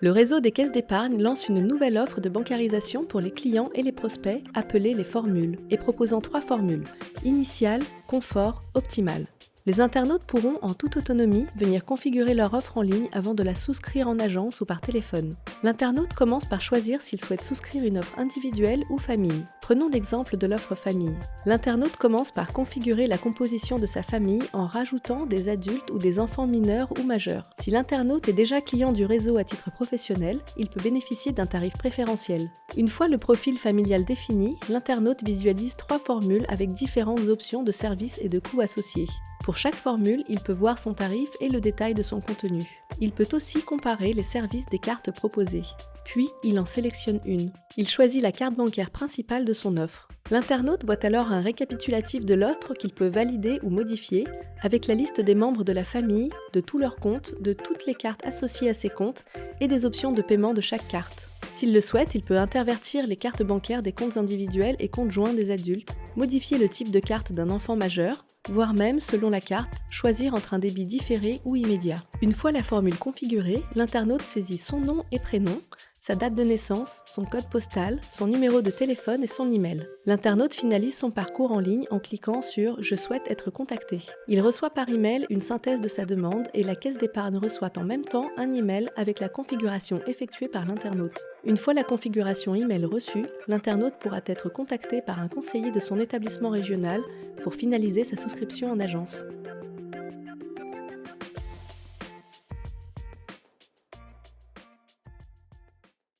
Le réseau des caisses d'épargne lance une nouvelle offre de bancarisation pour les clients et les prospects, appelée les formules, et proposant 3 formules: initiale, confort, optimale. Les internautes pourront, en toute autonomie, venir configurer leur offre en ligne avant de la souscrire en agence ou par téléphone. L'internaute commence par choisir s'il souhaite souscrire une offre individuelle ou famille. Prenons l'exemple de l'offre famille. L'internaute commence par configurer la composition de sa famille en rajoutant des adultes ou des enfants mineurs ou majeurs. Si l'internaute est déjà client du réseau à titre professionnel, il peut bénéficier d'un tarif préférentiel. Une fois le profil familial défini, l'internaute visualise 3 formules avec différentes options de services et de coûts associés. Pour chaque formule, il peut voir son tarif et le détail de son contenu. Il peut aussi comparer les services des cartes proposées. Puis, il en sélectionne une. Il choisit la carte bancaire principale de son offre. L'internaute voit alors un récapitulatif de l'offre qu'il peut valider ou modifier, avec la liste des membres de la famille, de tous leurs comptes, de toutes les cartes associées à ces comptes et des options de paiement de chaque carte. S'il le souhaite, il peut intervertir les cartes bancaires des comptes individuels et comptes joints des adultes, modifier le type de carte d'un enfant majeur, voire même, selon la carte, choisir entre un débit différé ou immédiat. Une fois la formule configurée, l'internaute saisit son nom et prénom, sa date de naissance, son code postal, son numéro de téléphone et son email. L'internaute finalise son parcours en ligne en cliquant sur « Je souhaite être contacté ». Il reçoit par email une synthèse de sa demande et la caisse d'épargne reçoit en même temps un email avec la configuration effectuée par l'internaute. Une fois la configuration email reçue, l'internaute pourra être contacté par un conseiller de son établissement régional pour finaliser sa souscription en agence.